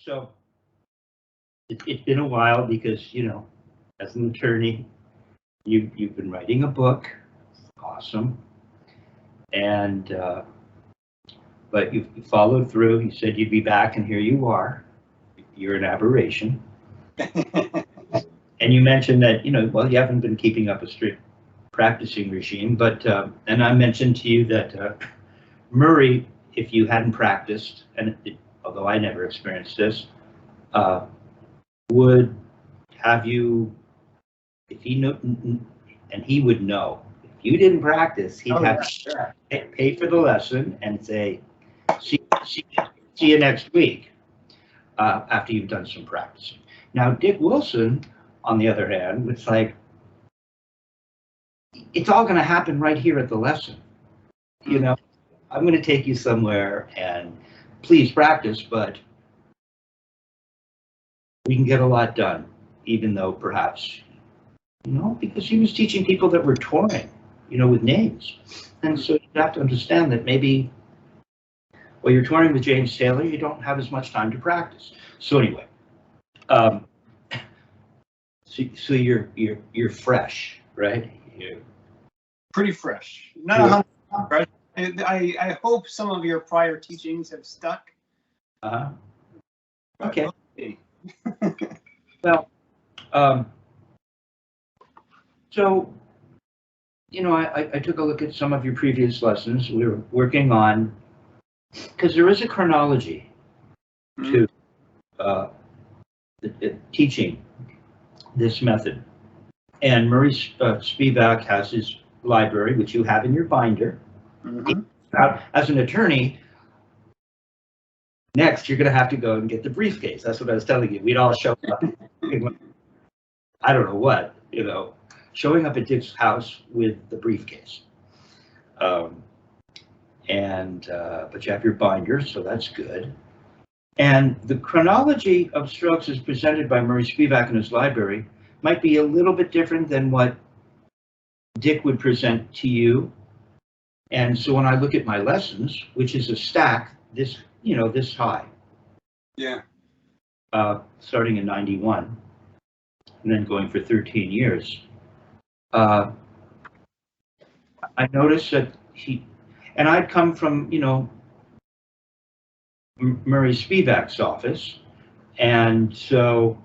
So it's been a while because, as an attorney, you've been writing a book. Awesome. And, but you followed through. You said you'd be back, and here you are. You're an aberration. And you mentioned that, well, you haven't been keeping up a strict practicing regime, but, and I mentioned to you that Murray, if you hadn't practiced, and although I never experienced this, would have you, if he knew, and he would know, if you didn't practice, he'd have to pay for the lesson and say, see you next week, after you've done some practicing. Now, Dick Wilson, on the other hand, it's like, it's all going to happen right here at the lesson. I'm going to take you somewhere and please practice, but we can get a lot done, even though perhaps, because he was teaching people that were touring, with names. And so you have to understand that maybe while you're touring with James Taylor, you don't have as much time to practice. So anyway, so you're fresh, right? You're pretty fresh. Not 100% fresh. I hope some of your prior teachings have stuck. Okay. Well, so, I took a look at some of your previous lessons. We were working on, because there is a chronology to teaching this method. And Murray Spivak has his library, which you have in your binder. As an attorney, next you're going to have to go and get the briefcase. That's what I was telling you. We'd all show up. I don't know what, showing up at Dick's house with the briefcase. But you have your binder, so that's good. And the chronology of strokes as presented by Murray Spivak in his library might be a little bit different than what Dick would present to you. And so when I look at my lessons, which is a stack this high. Yeah. Starting in 91 and then going for 13 years. I noticed that and I'd come from, Murray Spivak's office. And so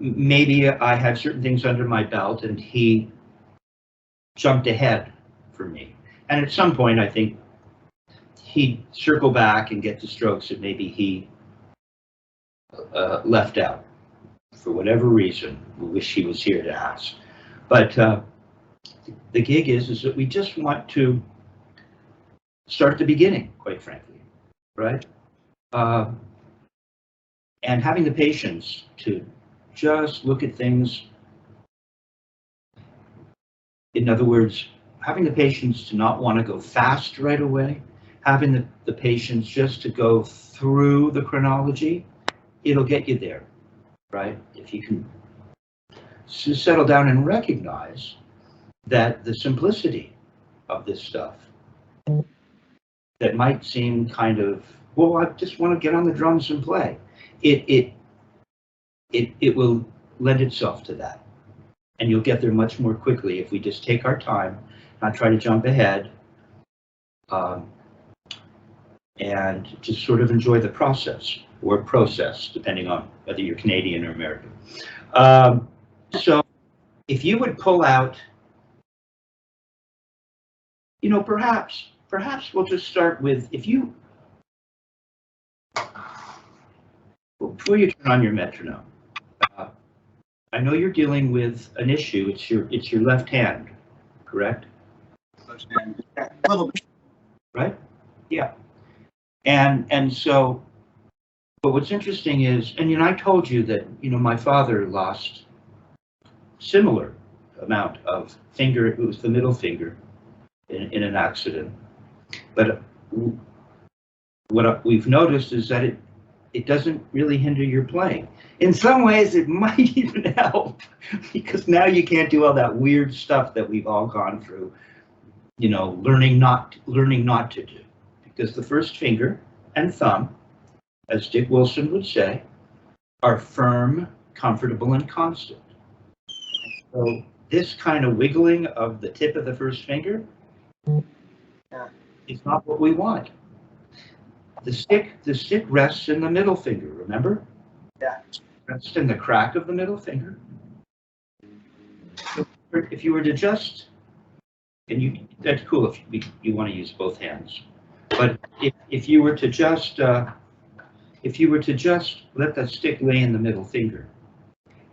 maybe I had certain things under my belt and he jumped ahead for me. And at some point, I think he'd circle back and get the strokes that maybe he left out for whatever reason. We wish he was here to ask. But the gig is that we just want to start at the beginning, quite frankly, right? And having the patience to just look at things. In other words, having the patience to not want to go fast right away, having the patience just to go through the chronology, it'll get you there, right? If you can settle down and recognize that the simplicity of this stuff that might seem kind of, well, I just want to get on the drums and play. It will lend itself to that. And you'll get there much more quickly if we just take our time, not try to jump ahead, and just sort of enjoy the process, or process, depending on whether you're Canadian or American. So if you would pull out, perhaps we'll just start with, before you turn on your metronome, I know you're dealing with an issue. It's your left hand, correct? Left hand. Yeah, a little bit. Right? Yeah. And so, but what's interesting is, and I told you that my father lost similar amount of finger. It was the middle finger in an accident. But what we've noticed is that it doesn't really hinder your playing. In some ways, it might even help, because now you can't do all that weird stuff that we've all gone through, learning not to do. Because the first finger and thumb as Dick Wilson would say, are firm, comfortable, and constant. So this kind of wiggling of the tip of the first finger is not what we want. The stick rests in the middle finger, remember? Yeah. Rests in the crack of the middle finger. So if you were to just, and that's cool if you want to use both hands, but if you were to just let that stick lay in the middle finger,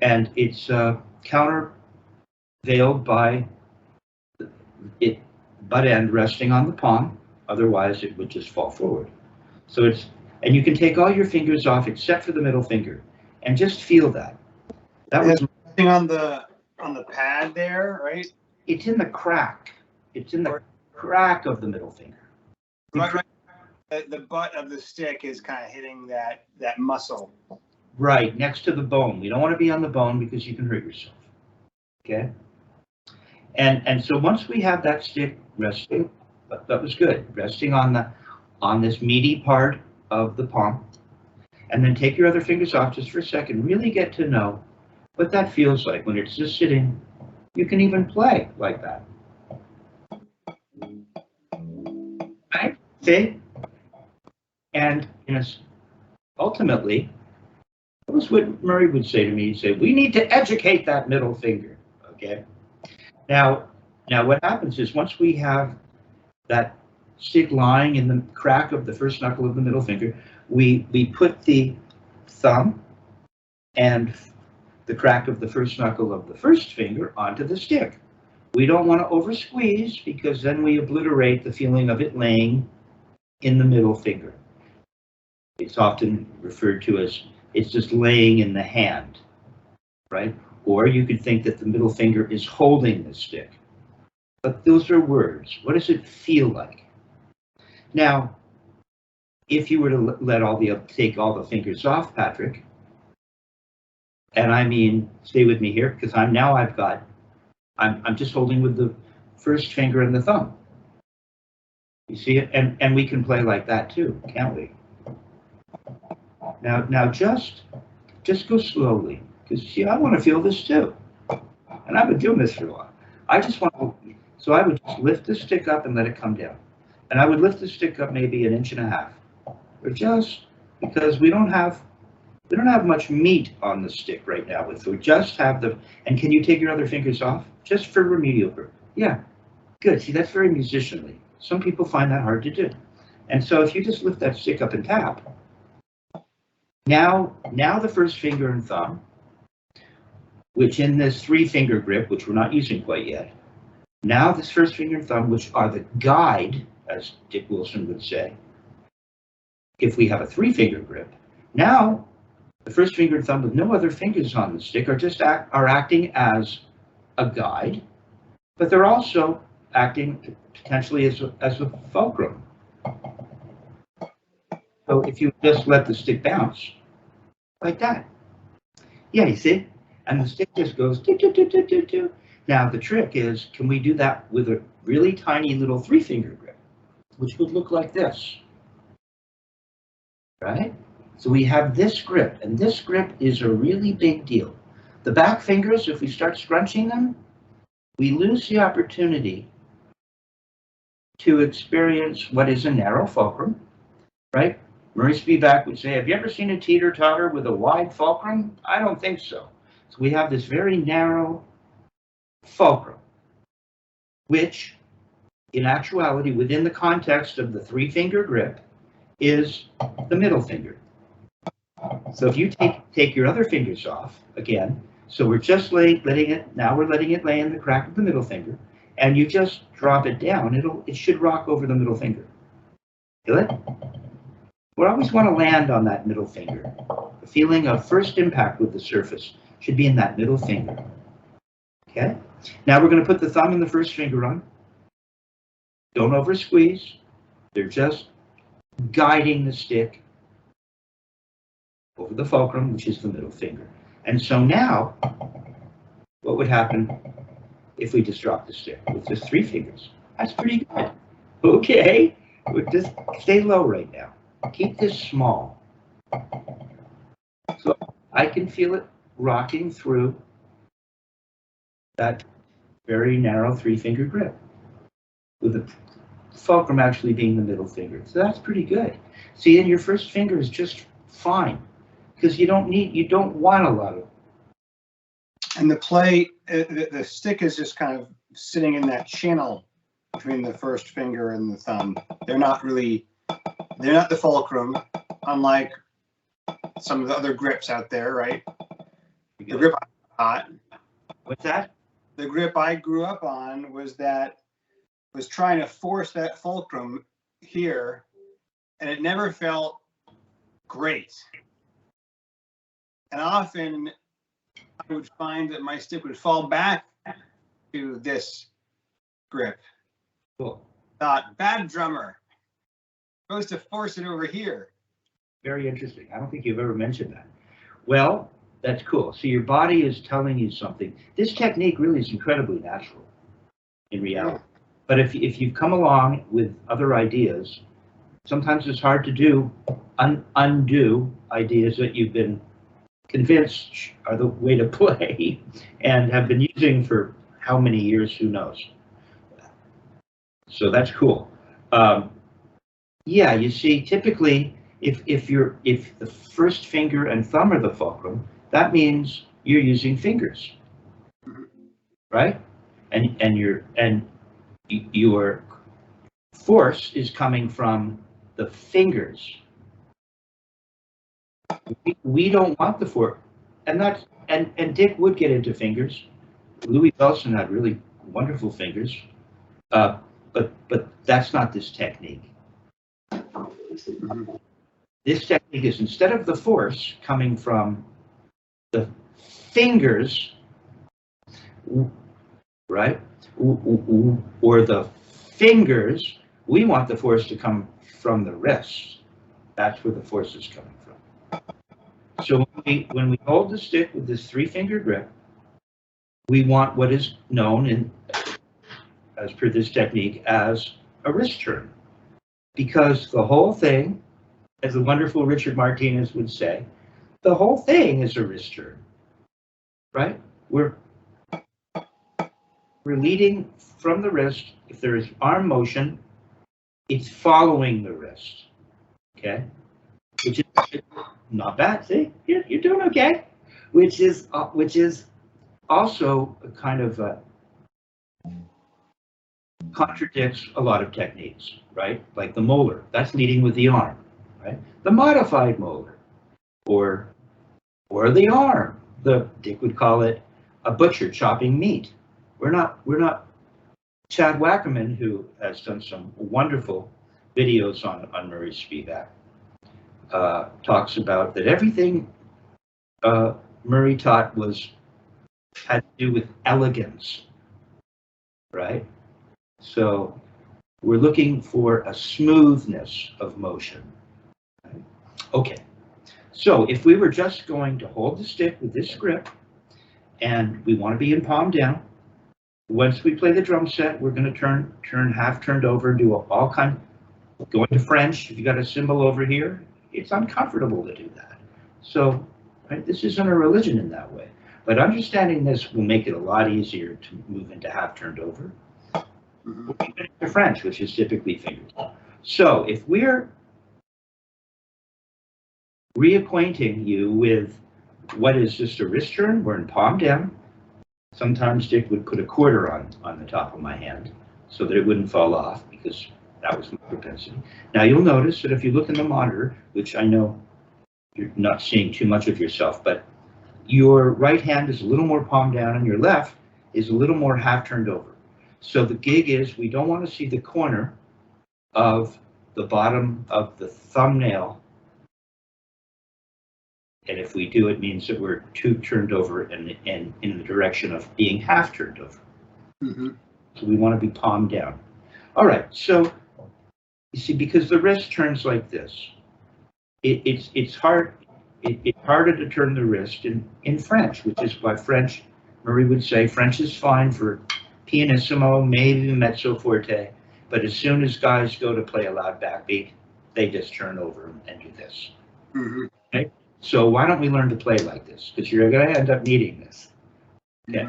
and it's countervailed by it butt end resting on the palm, otherwise it would just fall forward. So and you can take all your fingers off except for the middle finger, and just feel that. That was resting on the pad there, right? It's in the crack. It's in the crack of the middle finger. Right. The butt of the stick is kind of hitting that muscle. Right, next to the bone. We don't want to be on the bone because you can hurt yourself. Okay? And so once we have that stick resting, that was good, resting on this meaty part of the palm, and then take your other fingers off just for a second. Really get to know what that feels like when it's just sitting. You can even play like that. Right? See? And ultimately, that was what Murray would say to me. He'd say, we need to educate that middle finger. Okay? Now what happens is once we have that stick lying in the crack of the first knuckle of the middle finger, we put the thumb and the crack of the first knuckle of the first finger onto the stick. We don't want to over squeeze because then we obliterate the feeling of it laying in the middle finger. It's often referred to as it's just laying in the hand, right? Or you could think that the middle finger is holding the stick. But those are words. What does it feel like? Now, if you were to take all the fingers off, Patrick, and I mean, stay with me here, because I'm just holding with the first finger and the thumb. You see it? And we can play like that too, can't we? Now just go slowly, because see, I want to feel this too. And I've been doing this for a while. I just want to, so I would just lift the stick up and let it come down. And I would lift the stick up maybe 1.5 inches, or just because we don't have much meat on the stick right now. We just have and can you take your other fingers off? Just for remedial purpose. Yeah, good. See, that's very musicianly. Some people find that hard to do. And so if you just lift that stick up and tap, now the first finger and thumb, which in this 3-finger grip, which we're not using quite yet, now this first finger and thumb, which are the guide, as Dick Wilson would say, if we have a 3-finger grip, now the first finger and thumb with no other fingers on the stick are acting as a guide, but they're also acting potentially as a fulcrum. So if you just let the stick bounce like that, yeah, you see, and the stick just goes do, do, do, do, do, do. Now the trick is, can we do that with a really tiny little 3-finger grip, which would look like this, right? So we have this grip, and this grip is a really big deal. The back fingers, if we start scrunching them, we lose the opportunity to experience what is a narrow fulcrum, right? Murray Spivak would say, have you ever seen a teeter-totter with a wide fulcrum? I don't think so. So we have this very narrow fulcrum, which in actuality, within the context of the 3-finger grip, is the middle finger. So if you take your other fingers off, again, so we're just letting it lay in the crack of the middle finger, and you just drop it down, it should rock over the middle finger. Feel it? We always want to land on that middle finger. The feeling of first impact with the surface should be in that middle finger. Okay? Now we're going to put the thumb and the first finger on. Don't over squeeze. They're just guiding the stick over the fulcrum, which is the middle finger. And so now, what would happen if we just drop the stick with just 3 fingers? That's pretty good. Okay, we'll just stay low right now. Keep this small. So I can feel it rocking through that very narrow 3-finger grip, with the fulcrum actually being the middle finger. So that's pretty good. See, and your first finger is just fine, because you don't want a lot of. And the play, the stick is just kind of sitting in that channel between the first finger and the thumb. They're not the fulcrum, unlike some of the other grips out there, right? The grip I got. What's that? The grip I grew up on was trying to force that fulcrum here, and it never felt great. And often I would find that my stick would fall back to this grip. Cool. Thought, bad drummer. Supposed to force it over here. Very interesting. I don't think you've ever mentioned that. Well, that's cool. So your body is telling you something. This technique really is incredibly natural in reality. But if you've come along with other ideas, sometimes it's hard to do undo ideas that you've been convinced are the way to play and have been using for how many years, who knows. So that's cool. Yeah, you see, typically, if the first finger and thumb are the fulcrum, that means you're using fingers, right? And your force is coming from the fingers. We don't want the force, and Dick would get into fingers. Louis Bellson had really wonderful fingers, but that's not this technique. This technique is, instead of the force coming from the fingers, right, or the fingers, we want the force to come from the wrists. That's where the force is coming from. So when we hold the stick with this 3-finger grip, we want what is known as per this technique as a wrist turn, because the whole thing, as the wonderful Richard Martinez would say, the whole thing is a wrist turn, right? We're leading from the wrist. If there is arm motion, it's following the wrist, okay? Which is not bad. See, you're doing okay. Which is also a kind of contradicts a lot of techniques, right? Like the molar, that's leading with the arm, right? The modified molar, or the arm. Dick would call it a butcher chopping meat. We're not. Chad Wackerman, who has done some wonderful videos on Murray's feedback, talks about that everything Murray taught had to do with elegance, right? So we're looking for a smoothness of motion. Right? Okay, so if we were just going to hold the stick with this grip, and we want to be in palm down, once we play the drum set, we're going to turn half turned over and do all kind. Go into French. If you got a cymbal over here, it's uncomfortable to do that. So, right, this isn't a religion in that way. But understanding this will make it a lot easier to move into half turned over. We'll move into French, which is typically fingers. So if we're reacquainting you with what is just a wrist turn, we're in palm down. Sometimes Dick would put a quarter on the top of my hand so that it wouldn't fall off, because that was my propensity. Now you'll notice that if you look in the monitor, which I know you're not seeing too much of yourself, but your right hand is a little more palm down and your left is a little more half turned over. So the gig is, we don't want to see the corner of the bottom of the thumbnail. And if we do, it means that we're turned over and in the direction of being half turned over. So we want to be palm down. All right, so you see, because the wrist turns like this, it's harder to turn the wrist in French, which is why French, Murray would say, French is fine for pianissimo, maybe mezzo forte, but as soon as guys go to play a loud backbeat, they just turn over and do this. Okay? So why don't we learn to play like this? Because you're going to end up needing this. Okay.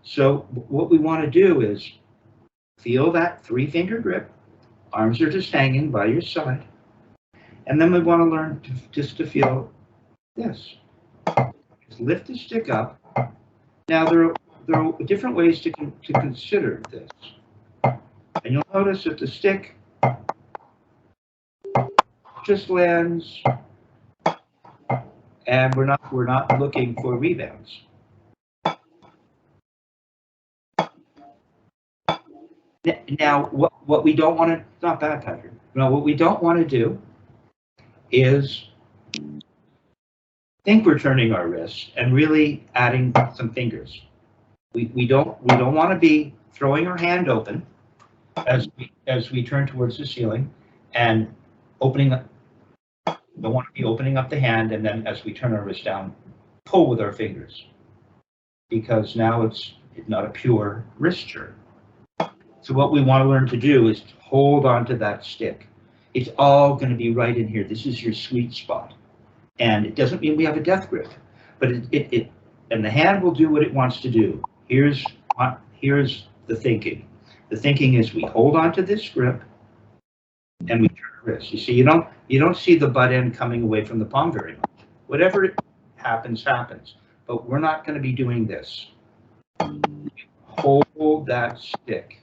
So what we want to do is feel that 3-finger grip. Arms are just hanging by your side. And then we want to learn just to feel this. Just lift the stick up. Now, there are different ways to consider this. And you'll notice that the stick just lands, and we're not looking for rebounds. Now, what we don't want to, not bad, Patrick. Now, what we don't want to do is think we're turning our wrists and really adding some fingers. We don't want to be throwing our hand open as we turn towards the ceiling and opening up. Don't want to be opening up the hand, and then as we turn our wrist down, pull with our fingers, because now it's not a pure wrist turn. So what we want to learn to do is to hold on to that stick. It's all going to be right in here. This is your sweet spot. And it doesn't mean we have a death grip, but and the hand will do what it wants to do. Here's the thinking. The thinking is we hold on to this grip and we turn our wrist. You see, you don't see the butt end coming away from the palm very much. Whatever happens, happens. But we're not going to be doing this. Hold that stick.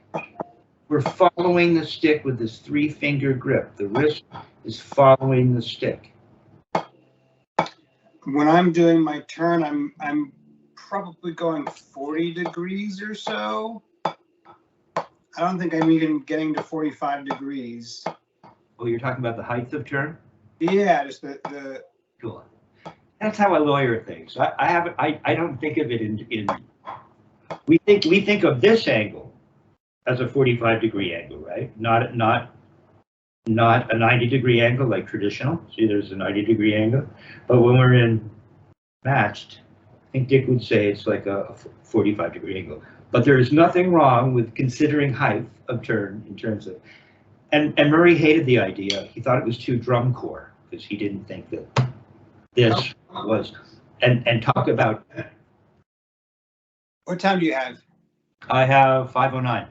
We're following the stick with this 3-finger grip. The wrist is following the stick. When I'm doing my turn, I'm probably going 40 degrees or so. I don't think I'm even getting to 45 degrees. Oh, you're talking about the height of turn? Yeah, just the. Cool. That's how a lawyer thinks. I don't think of it in. We think of this angle as a 45-degree angle, right? Not a 90-degree angle like traditional. See, there's a 90-degree angle. But when we're in matched, I think Dick would say it's like a 45-degree angle. But there is nothing wrong with considering height of turn in terms of. And Murray hated the idea. He thought it was too drum corps because he didn't think that this was. And talk about. What time do you have? I have 5:09.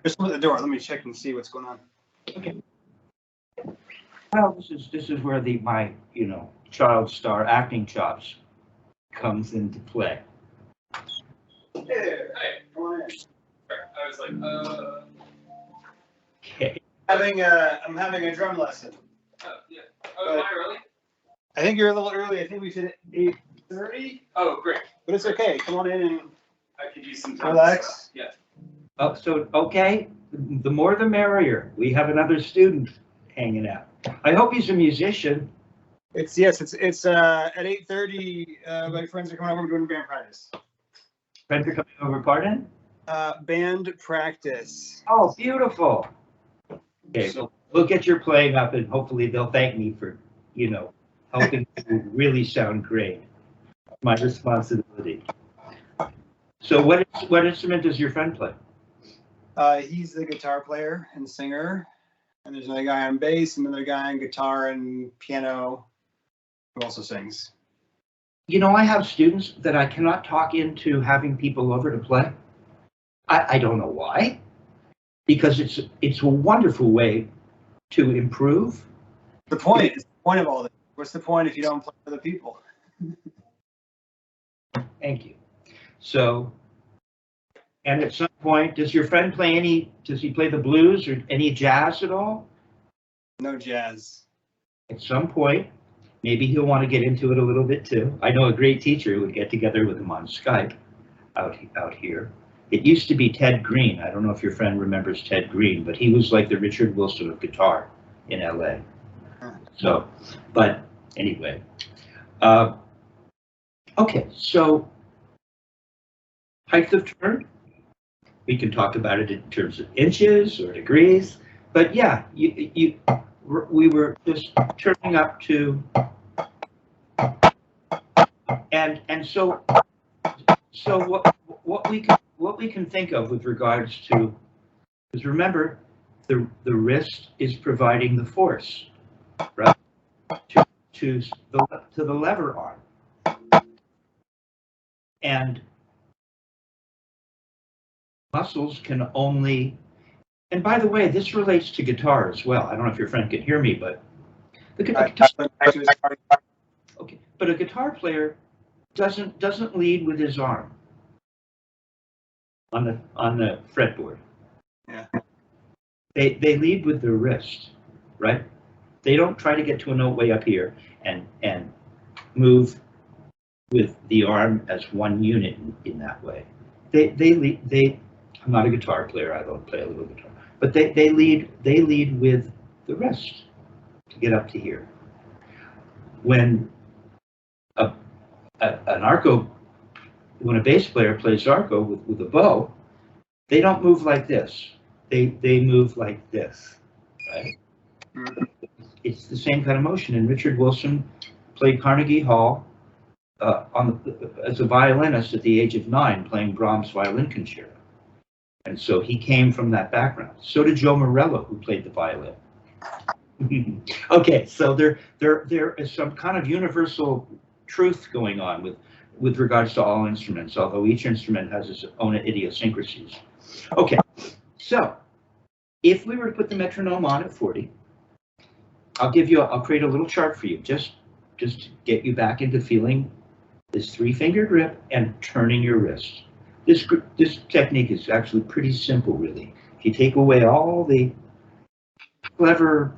Just look at the door. Let me check and see what's going on. Okay. Well, this is where my child star acting chops comes into play. Hey there. Hi. Come on in. I was like, Okay. I'm having a drum lesson. Oh, yeah. Oh, am I early? I think you're a little early. I think we said 8:30. Oh, great. But it's okay. Come on in and I could use some time. relax. Yeah. Oh, so okay. The more the merrier. We have another student hanging out. I hope he's a musician. It's at 8:30. My friends are coming over. We're doing band practice. Friends are coming over, pardon? Band practice. Oh, beautiful. Okay, so we'll get your playing up, and hopefully they'll thank me for, helping to really sound great. My responsibility. So what instrument does your friend play? He's the guitar player and singer, and there's another guy on bass, another guy on guitar and piano, who also sings. I have students that I cannot talk into having people over to play. I don't know why, because it's a wonderful way to improve. The point of all this. What's the point if you don't play for the people? Thank you. So, and at some point, does your friend does he play the blues or any jazz at all? No jazz. At some point, maybe he'll want to get into it a little bit too. I know a great teacher who would get together with him on Skype out here. It used to be Ted Green. I don't know if your friend remembers Ted Green, but he was like the Richard Wilson of guitar in LA. So, but anyway. Okay, so height of turn. We can talk about it in terms of inches or degrees, but yeah, we were just turning up to, and so what we can think of with regards to is, remember, the wrist is providing the force, right, to the lever arm. And muscles can only, and by the way, this relates to guitar as well. I don't know if your friend can hear me, but the guitar, okay, but a guitar player doesn't lead with his arm on the fretboard. Yeah. They lead with their wrist, right? They don't try to get to a note way up here and move with the arm as one unit in that way. I'm not a guitar player, I don't play a little guitar, but they lead with the wrist to get up to here. When when a bass player plays arco with a bow, they don't move like this. They move like this, right? Mm-hmm. It's the same kind of motion. And Richard Wilson played Carnegie Hall as a violinist at the age of 9, playing Brahms' violin concerto. And so he came from that background. So did Joe Morello, who played the violin. Okay, so there is some kind of universal truth going on with regards to all instruments, although each instrument has its own idiosyncrasies. Okay, so if we were to put the metronome on at 40, I'll create a little chart for you, just to get you back into feeling this 3-finger grip and turning your wrist. This technique is actually pretty simple, really. If you take away all the clever,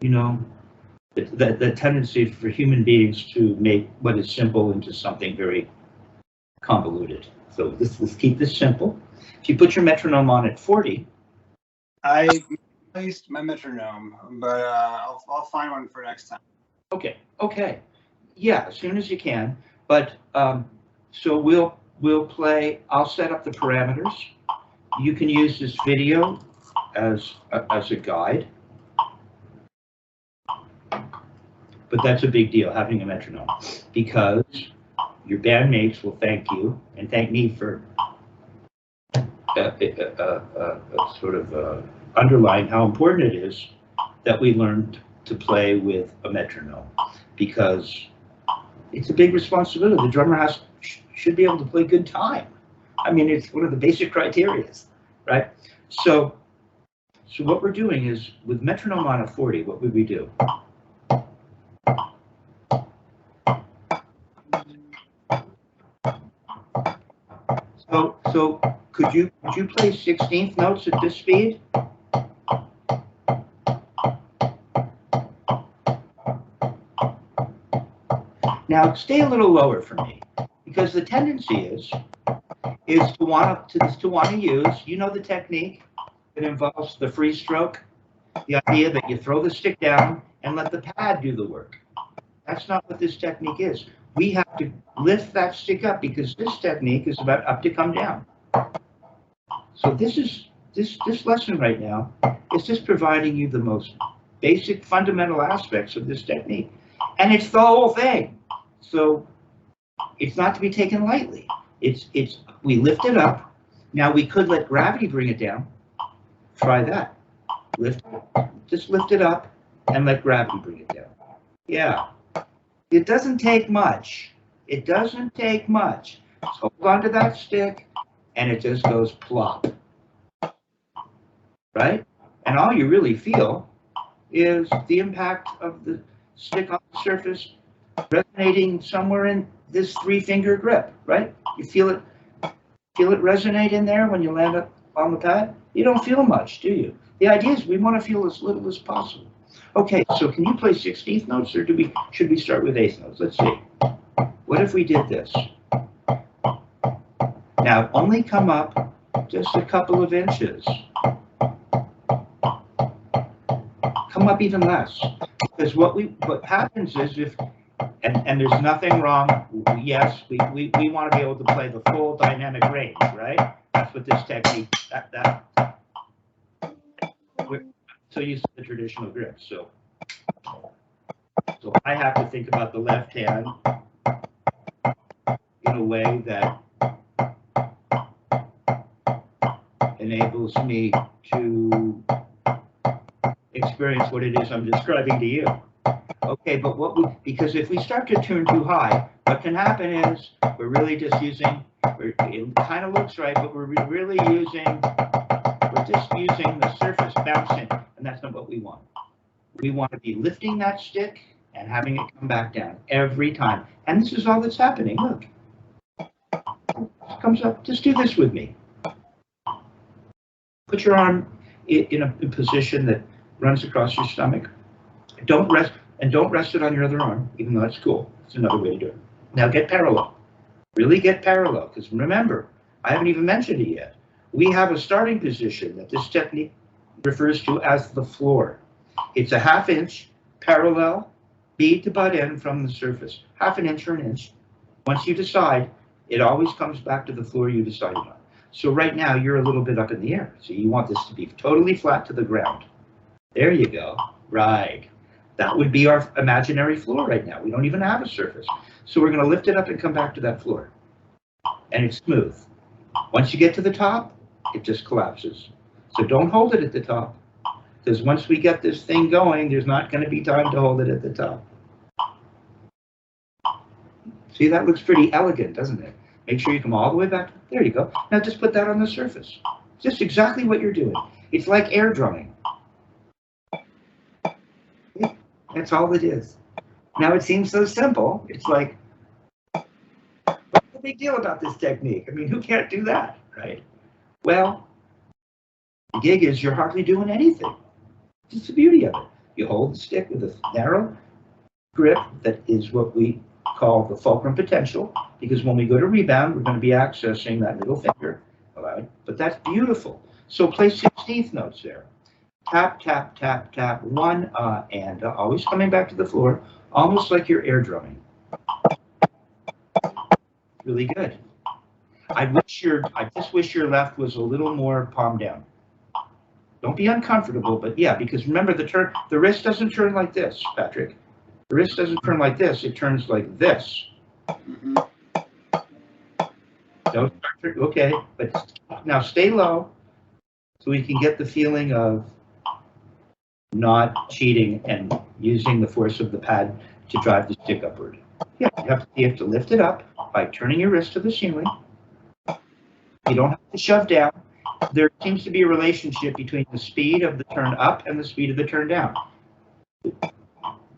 the tendency for human beings to make what is simple into something very convoluted. So let's keep this simple. If you put your metronome on at 40, I placed my metronome, but I'll find one for next time. Okay. Yeah, as soon as you can. But so we'll play. I'll set up the parameters. You can use this video as a guide. But that's a big deal, having a metronome, because your bandmates will thank you and thank me for sort of underlying how important it is that we learn to play with a metronome, because it's a big responsibility. The drummer should be able to play good time. I mean, it's one of the basic criteria, right? So what we're doing is, with metronome on at 40, what would we do? So could you play 16th notes at this speed? Now stay a little lower for me, because the tendency is to want to use, the technique that involves the free stroke, the idea that you throw the stick down and let the pad do the work. That's not what this technique is. We have to lift that stick up, because this technique is about up to come down. So this lesson right now is just providing you the most basic fundamental aspects of this technique. And it's the whole thing. So it's not to be taken lightly. We lift it up. Now we could let gravity bring it down. Try that. Just lift it up and let gravity bring it down. Yeah. It doesn't take much. It doesn't take much. Just hold onto that stick and it just goes plop. Right? And all you really feel is the impact of the stick on the surface resonating somewhere in this 3-finger grip, right? You feel it resonate in there when you land up on the pad? You don't feel much, do you? The idea is we want to feel as little as possible. Okay, so can you play 16th notes, or should we start with 8th notes? Let's see. What if we did this? Now only come up just a couple of inches. Come up even less. Because what happens is and there's nothing wrong. Yes, we want to be able to play the full dynamic range, right? That's what this technique, we're so used to the traditional grip. So I have to think about the left hand in a way that enables me to experience what it is I'm describing to you. Okay, but because if we start to tune too high, what can happen is we're really just using, it kind of looks right, but we're just using the surface bouncing, and that's not what we want. We want to be lifting that stick and having it come back down every time. And this is all that's happening. Look, it comes up. Just do this with me. Put your arm in a position that runs across your stomach. Don't rest it on your other arm, even though that's cool. It's another way to do it. Now get parallel. Really get parallel, because remember, I haven't even mentioned it yet. We have a starting position that this technique refers to as the floor. It's a 1/2 inch parallel bead to butt end from the surface. 1/2 inch or an inch. Once you decide, it always comes back to the floor you decided on. So right now you're a little bit up in the air. So you want this to be totally flat to the ground. There you go. Right. That would be our imaginary floor right now. We don't even have a surface. So we're going to lift it up and come back to that floor. And it's smooth. Once you get to the top, it just collapses. So don't hold it at the top. Because once we get this thing going, there's not going to be time to hold it at the top. See, that looks pretty elegant, doesn't it? Make sure you come all the way back. There you go. Now just put that on the surface. Just exactly what you're doing. It's like air drumming. That's all it is. Now it seems so simple. It's like, what's the big deal about this technique? I mean, who can't do that, right? Well, the gig is you're hardly doing anything. It's the beauty of it. You hold the stick with a narrow grip that is what we call the fulcrum potential, because when we go to rebound, we're going to be accessing that middle finger. Right? But that's beautiful. So play 16th notes there. Tap, tap, tap, tap, one, and always coming back to the floor, almost like you're air drumming. Really good. I just wish your left was a little more palm down. Don't be uncomfortable, but yeah, because remember the wrist doesn't turn like this, Patrick. The wrist doesn't turn like this, it turns like this. Mm-hmm. Don't start, okay, but now stay low so we can get the feeling of not cheating and using the force of the pad to drive the stick upward. Yeah, you have to lift it up by turning your wrist to the ceiling. You don't have to shove down. There seems to be a relationship between the speed of the turn up and the speed of the turn down.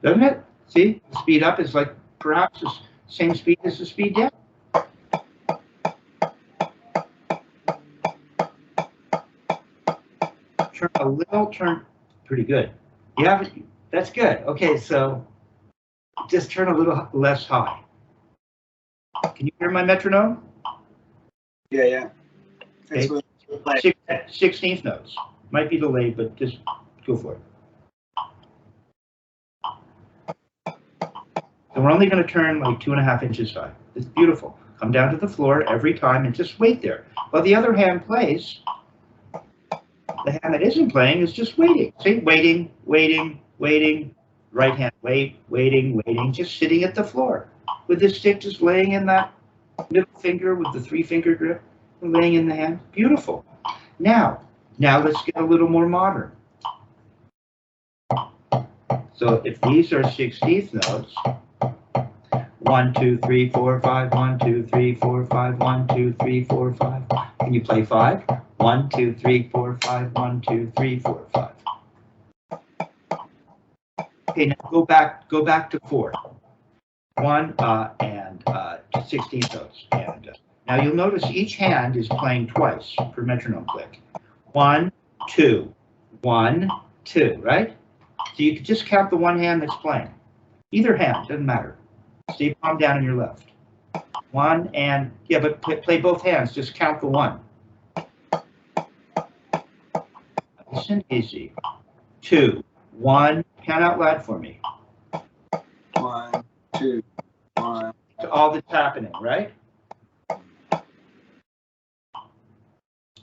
Doesn't it? See, the speed up is like perhaps the same speed as the speed down. Turn a little, turn, pretty good. Yeah, that's good. Okay, so just turn a little less high. Can you hear my metronome? Yeah, yeah. Okay. 16th notes. Might be delayed, but just go for it. So we're only going to turn like 2.5 inches high. It's beautiful. Come down to the floor every time and just wait there. While the other hand plays, the hand that isn't playing is just waiting. See, waiting, waiting, waiting. Right hand, waiting, just sitting at the floor with the stick just laying in that middle finger with the 3-finger grip and laying in the hand. Beautiful. Now let's get a little more modern. So if these are 16th notes, 1, 2, 3, 4, 5, 1, 2, 3, 4, 5, 1, 2, 3, 4, 5. Can you play 5? 1, 2, 3, 4, 5, 1, 2, 3, 4, 5. Okay, now go back to 4. 1 and 16th notes. And now you'll notice each hand is playing twice per metronome click. 1, 2, 1, 2, right? So you can just count the one hand that's playing. Either hand, doesn't matter. Stay palm down in your left. 1 and, yeah, but play both hands, just count the 1. Nice and easy. 2, 1, count out loud for me. 1, 2, 1. All that's happening, right?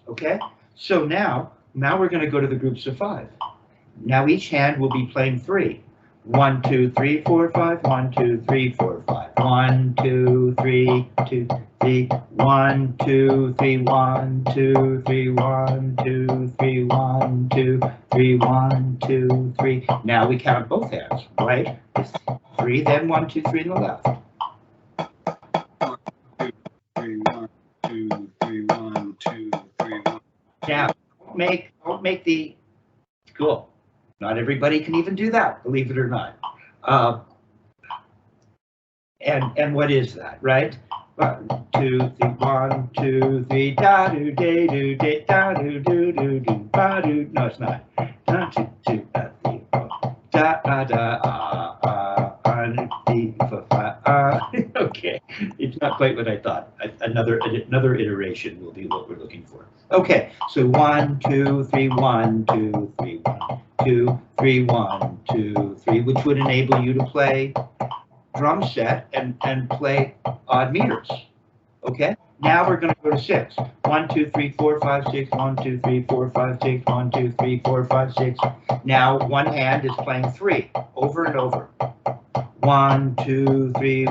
Okay, so now we're going to go to the groups of 5. Now each hand will be playing 3. 1, 2, 3, 4, 5. 1, 2, 3, 4, 5. 1, 2, 3, 2, 3. 1, 2, 3, 1, 2, 3, 1, 2, 3, 1, 2, 3, 1, 2, 3. Now we count both hands, right? It's 3, then 1, 2, 3 on the left. 3, 1, 2, 3, 1, 2, 3, 1. Now, don't make the cool. Not everybody can even do that, believe it or not. And what is that, right? 1, 2, 3, 1, 2, 3, da do da do da do do do do ba do. No, it's not. 1, 2, 3, 4, da da da 1, 2, 3, 4, 5. Okay, it's not quite what I thought. Another iteration will be what we're looking for. Okay, so 1, 2, 3, 1, 2, 3, 1, 2, 3, 1, 2, 3, which would enable you to play drum set and play odd meters. Okay, now we're going to go to 6. 1, 2, 3, 4, 5, 6. 1, 2, 3, 4, 5, 6. 1, 2, 3, 4, 5, 6. Now one hand is playing 3 over and over. 1, 2, 3,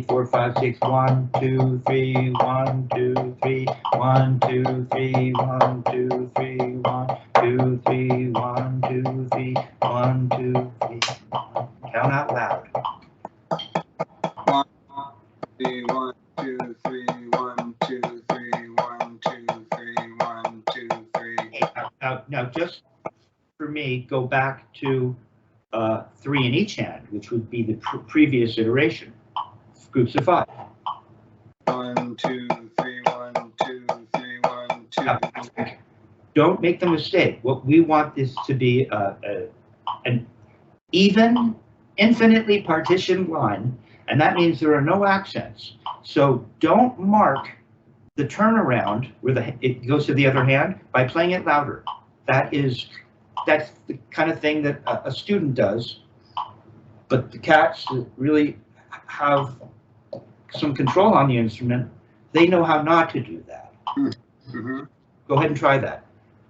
4, 5, 6. 1, 2, 3, 1, 2, 3. 1, 2, 3, 1, 2, 3. 1, 2, 3, 1, 2, 3. 1, 2, 3. Count out loud. 1, 3, 1, 2, 3, 1, 2, 3, 1, 2, 3, 1, 2, 3. Now, just for me, go back to 3 in each hand, which would be the previous iteration. Groups of 5. 1, 2, 3, 1, 2, 3, 1, 2. Now, don't make the mistake. What we want is to be an even, infinitely partitioned line, and that means there are no accents. So don't mark the turnaround where it goes to the other hand by playing it louder. That's the kind of thing that a student does, but the cats that really have some control on the instrument, they know how not to do that. Mm-hmm. Go ahead and try that.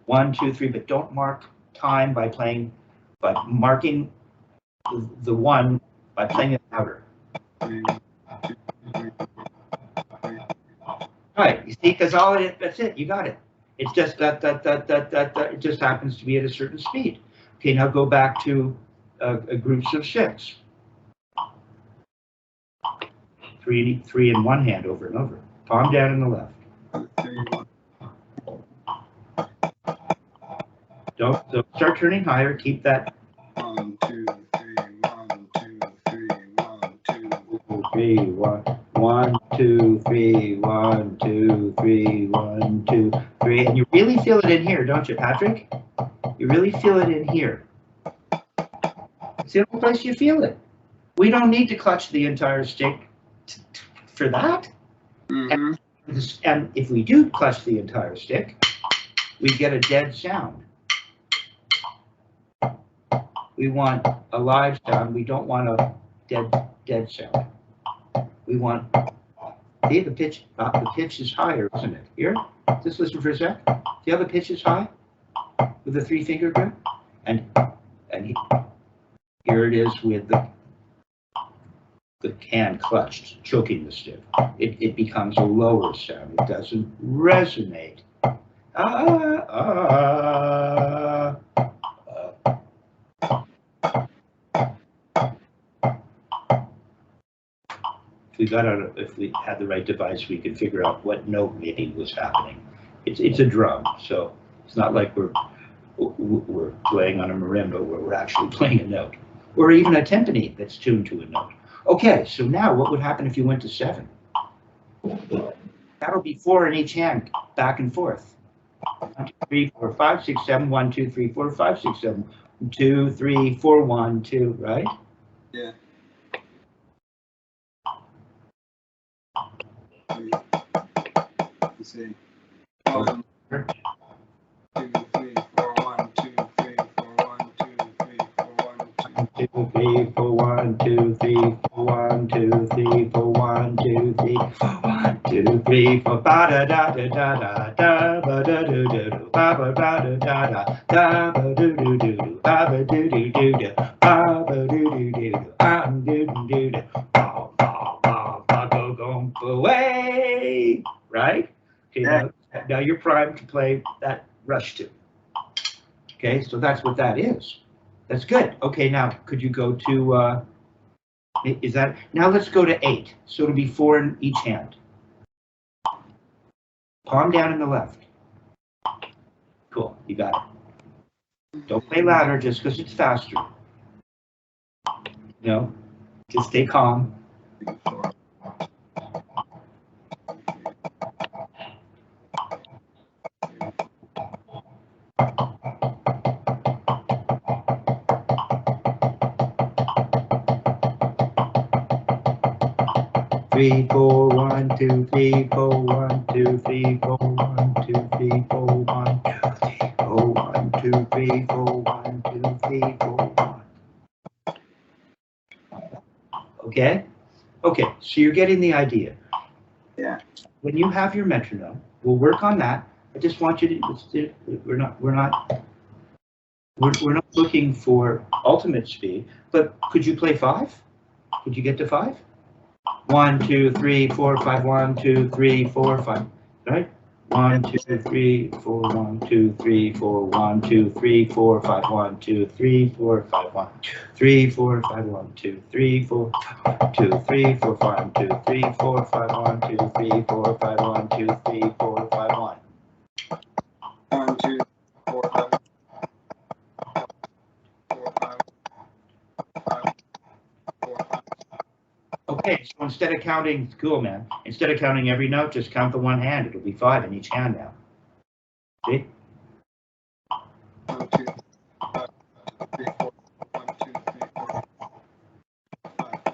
1, 2, 3, but don't mark time by marking the 1 by playing it louder. 3, 2, 3, 3. Right, you see, because that's it, you got it. It's just that, it just happens to be at a certain speed. Okay, now go back to groups of 6. 3 in one hand over and over. Palm down in the left. 3, 1. So start turning higher, keep that. 1, 2, 3, 1, 2, 3, 1, 2. 3, 1, 1, 2, 3, 1, 2, 3, 1, 2, 3. And you really feel it in here, don't you, Patrick? You really feel it in here. It's the only place you feel it. We don't need to clutch the entire stick for that. Mm-hmm. And if we do clutch the entire stick, we get a dead sound. We want a live sound. We don't want a dead sound. We want, see, the pitch is higher, isn't it? Here, just listen for a sec. See how the pitch is high with the 3-finger grip? And here it is with the hand clutched, choking the stick. It becomes a lower sound. It doesn't resonate. If we had the right device, we could figure out what note maybe was happening. It's a drum, so it's not like we're playing on a marimba where we're actually playing a note, or even a timpani that's tuned to a note. Okay, so now what would happen if you went to 7? That'll be 4 in each hand, back and forth. 1, 2, 3, 4, 5, 6, 7. 1, 2, 3, 4, 5, 6, 7. 1, 2, 3, 4, 1, 2. Right? Yeah. Let's see. 1, 2, 3, 4, 1, 2, 3, 4, 1, 2, 3, 4, 1, 2. 2, 3, 4, 1, 2, 3, 4, 1, 2, 3, 4, 1, 2, 3, 4, 1, 2, 3, 4, ba da da da da da da ba da do do do ba ba ba da da da da ba do do do do ba ba do do do do ba ba do do do do I'm do do do do ba ba ba ba go go away, right? Okay, now you're primed to play that rush tune. Okay, so that's what that is. That's good. Okay, now could you go to is that now? Let's go to 8. So it'll be 4 in each hand. Palm down in the left. Cool, you got it. Don't play louder just because it's faster. No, just stay calm. Three, 4, 1, 2, 3, 4, 1, 2, 3, 4, 1, 2, 3, 4, 1, 2, 3, 4, 1, 2, 3, 4, 1, 2, 3, 4, 1. Okay? Okay, so you're getting the idea. Yeah. When you have your metronome, we'll work on that. I just want you to, we're not looking for ultimate speed, but could you play 5? Could you get to 5? 1, 2, 3, 4, 5, 1, 2, 3, 4, 5, right? 1, 2, 3, 4, 1, 2, 3, 4, 1, 2, 3, 4, 5, 1, 2, 3, 4, 5, 1, 2, 3, 4, 5, 1, 2, 3, 4, 2, 3, 4, 5, 2, 3, 4, 5, 1, 2, 3, 4, 5, 1, 2, 3, 4, 5, 1. 1, 2, 4, 5. 4, 5. 5. 4, 5. Okay, so instead of counting, cool, man. Instead of counting every note, just count the one hand. It'll be 5 in each hand now. See? 1, 2, 5, 3, 4. 1, 2, 3, 4. 5, 1.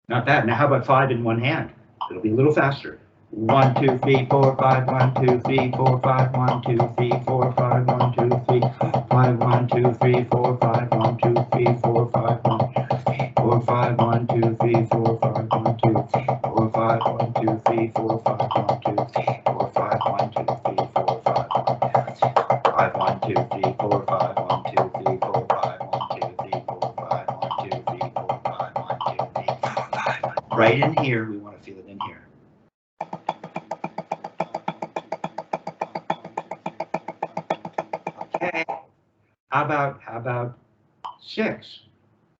Not bad. Now how about 5 in one hand? It'll be a little faster. 1, 2, 3, 4, 5, 1, 2, 3, 4, 5, 1, 2, 3, 4, 5, 1, 2, 3, 5, 1, 2, 3, 4, 5, 1, 2, 3, 4, 5, 1, 4, 5, 1, 2, 3, 4, 5, 1, 2, 4, 5, 1, 2, 3, 4, 5, 1, 2, 4, 5, 1, 2, 3, 4, 5, 5, 1, 2, 3, 4, 5, 1, 2, 3, 4, 5, 1, 2, 3, 4, 5, 1, 2, 3, 4, 5, 1, 2, 3, 4, 5. Right in here, we want to feel it in here. Okay. How about 6?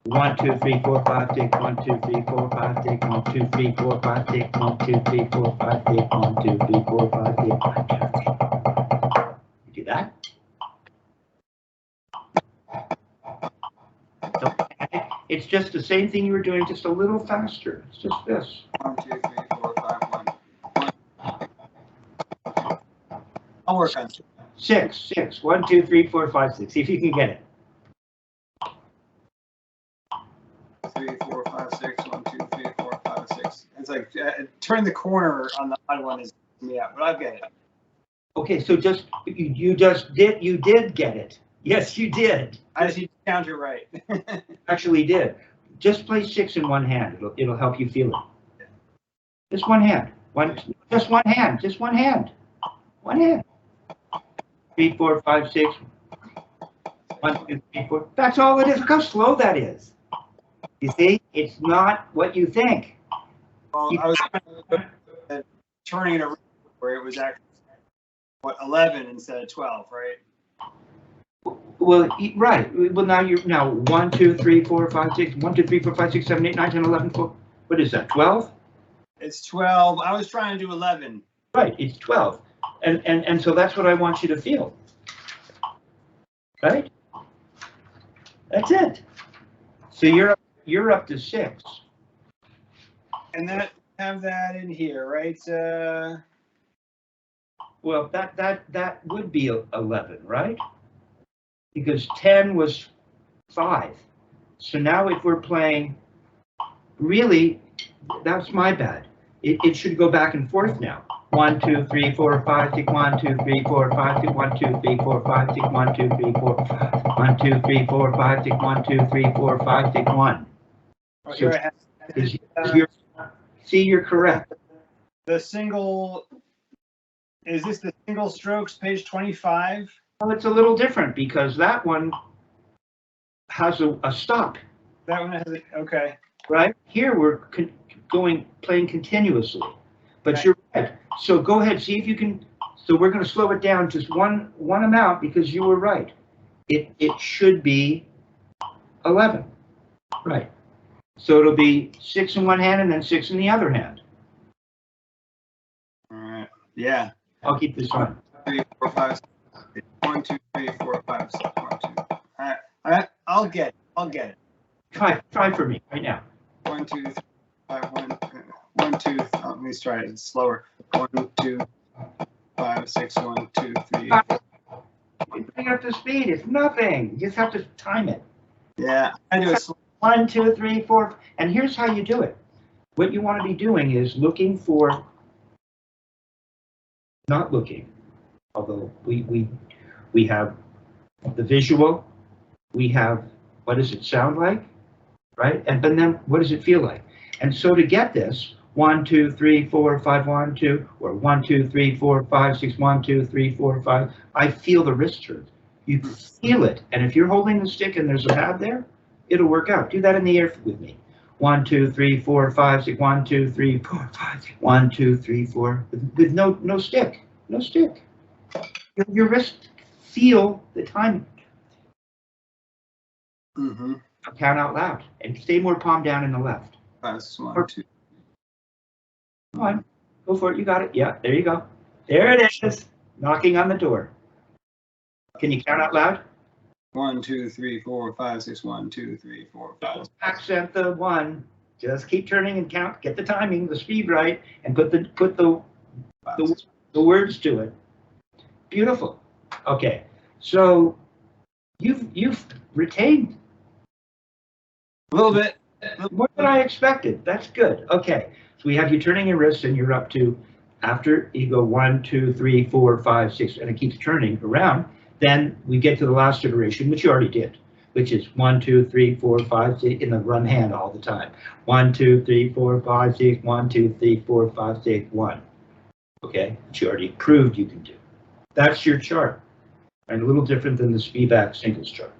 1, 2, 3, 4, 5, take 1, 2, 3, 4, 5, take 1, 2, 3, 4, 5, take 1, 2, 3, 4, 5, take 1, 2, 3, 4, 5, take 1, 2, 3. You do that? Don't panic. It's just the same thing you were doing, just a little faster. It's just this. 1, 2, 3, 4, 5, 1. I'll work on 6. 1, 2, 3, 4, 5, 6. See if you can get it. 3, 4, 5, 6. 1, 2, 3, 4, 5, 6. It's like turn the corner on the odd one is me out, but I'll get it. Okay, so just you did get it. Yes, you did. I just need to count it right. Actually did. Just play 6 in one hand. It'll help you feel it. Just one hand. Just one hand. Just one hand. One hand. 3, 4, 5, 6. 1, 2, 3, 4. That's all it is. Look how slow that is. You see, it's not what you think. Well, I was turning it around where it was actually, 11 instead of 12, right? Well, right. Well, now 1, 2, 3, 4, 5, 6. 1, 2, 3, 4, 5, 6, 7, 8, 9, 10, 11, 12. What is that? 12? It's 12. I was trying to do 11. Right. It's 12. And so that's what I want you to feel. Right? That's it. So you're up to 6. And that have that in here, right? Well, that would be 11, right? Because 10 was 5. So now if we're playing, really, that's my bad. It should go back and forth now. 1, 2, 3, 4, 5, tick 1, 2, 3, 4, 5, tick 1, 2, 3, 4, 5, tick 1, 2, 3, 4, 1, 2, 3, 4, 5, tick 1, 2, 3, 4, 5, tick 1. Oh, here I have. See, you're correct. the single, is this the single strokes, page 25? Well, it's a little different because that one has a stop, That one has it, okay. right? Here we're playing continuously, but Right. you're right. So go ahead, see if you can. So we're going to slow it down just one amount because you were right. It should be 11, right? So it'll be 6 in one hand and then 6 in the other hand. All right. Yeah. I'll keep this on. 3, 4, 5, 6. 1, 2, 3, 4, 5, 6. 1, 2. All right. I'll get it. I'll get it. Try for me right now. 1, 2, 3, 5, 1, 2. Let me try it slower. 1, 2, 5, 6, 1, 2, 3. You bring up the speed. It's nothing. You just have to time it. Yeah. I do it slow. 1, 2, 3, 4. And here's how you do it. What you want to be doing is looking for, not looking, although we have the visual, we have what does it sound like, right? And then what does it feel like? And so to get this, 1, 2, 3, 4, 5, 1, 2, or 1, 2, 3, 4, 5, 6, 1, 2, 3, 4, 5. I feel the wrist turn. You feel it. And if you're holding the stick and there's a pad there, it'll work out. Do that in the air with me. 1, 2, 3, 4, 5, 6, 1, 2, 3, 4, 5, 6, 1, 2, 3, 4, with no stick. No stick. Your wrist feel the timing. Mm-hmm. Count out loud and stay more palm down in the left. That's 1, 2. Come on, go for it. You got it. Yeah, there you go. There it is. Knocking on the door. Can you count out loud? 1, 2, 3, 4, 5, 6, 1, 2, 3, 4, 5. Accent the 1. Just keep turning and count. Get the timing, the speed right, and put the words to it. Beautiful. Okay, so you've retained A little bit. more than I expected. That's good. Okay, so we have you turning your wrist, and you're up to, after you go 1, 2, 3, 4, 5, 6, and it keeps turning around. Then we get to the last iteration, which you already did, which is 1, 2, 3, 4, 5, 6 in the run hand all the time. 1, 2, 3, 4, 5, 6, 1, 2, 3, 4, 5, 6, 1. Okay, which you already proved you can do. That's your chart, and a little different than the Spivak singles chart,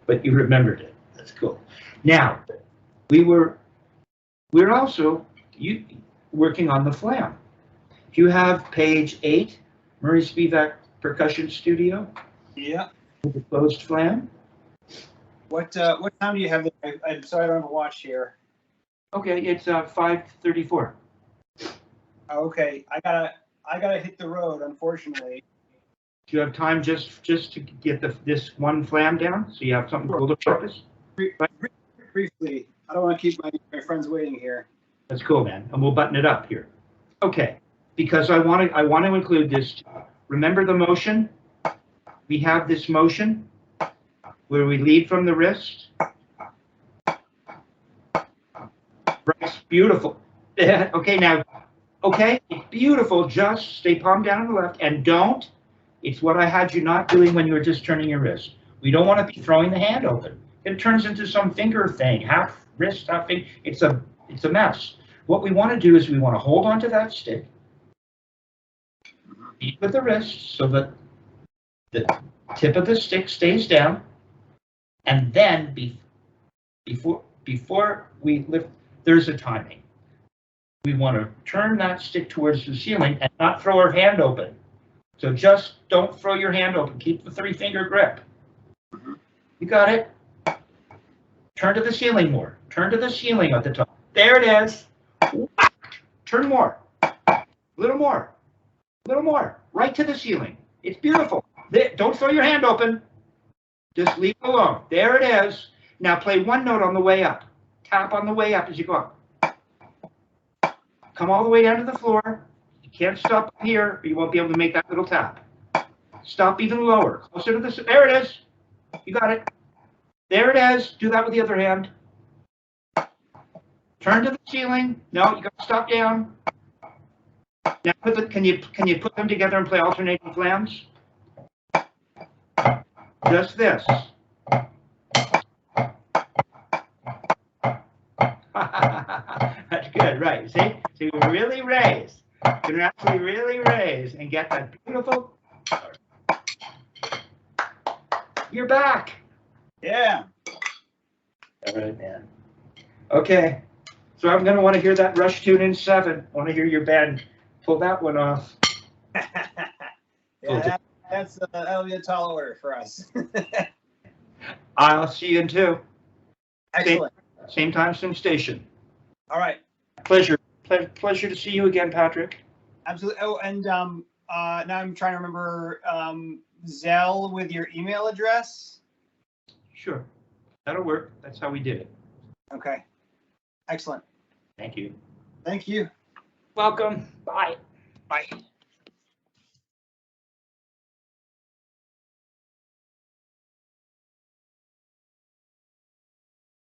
but you remembered it. That's cool. Now, we're also working on the Flam. If you have page 8, Murray Spivak Percussion Studio, Yeah. the closed Flam. What time do you have? I'm sorry, I don't have a watch here. Okay, it's 5:34. Oh, okay, I gotta hit the road, unfortunately. Do you have time just to get this one Flam down, so you have something cool to practice? Briefly, I don't want to keep my friends waiting here. That's cool, man, and we'll button it up here. Okay, because I want to include this. Remember the motion? We have this motion where we lead from the wrist. Right, beautiful. Yeah, okay, now, okay, it's beautiful. Just stay palm down on the left, and don't. It's what I had you not doing when you were just turning your wrist. We don't want to be throwing the hand open. It turns into some finger thing, half wrist, half finger. It's a mess. What we want to do is we want to hold onto that stick, lead with the wrist so that the tip of the stick stays down, and then before we lift, there's a timing. We want to turn that stick towards the ceiling and not throw our hand open. So just don't throw your hand open. Keep the 3-finger grip. You got it? Turn to the ceiling more. Turn to the ceiling at the top. There it is. Turn more. A little more. A little more. Right to the ceiling. It's beautiful. Don't throw your hand open. Just leave it alone. There it is. Now play one note on the way up. Tap on the way up as you go up. Come all the way down to the floor. You can't stop here, or you won't be able to make that little tap. Stop even lower. Closer to the... There it is. You got it. There it is. Do that with the other hand. Turn to the ceiling. No, you got to stop down. Now, can you put them together and play alternating flams? Just this. That's good, right? See? So you really raise. can actually really raise and get that beautiful. You're back. Yeah. All right, man. Okay, so I'm gonna want to hear that Rush tune in 7. I want to hear your band pull that one off. Yeah, that'll be a tall order for us. I'll see you in 2. Excellent. Same time, same station. All right. Pleasure to see you again, Patrick. Absolutely. Oh, and now I'm trying to remember Zelle with your email address. Sure, that'll work. That's how we did it. Okay. Excellent. Thank you. Thank you. Welcome. Bye. Bye.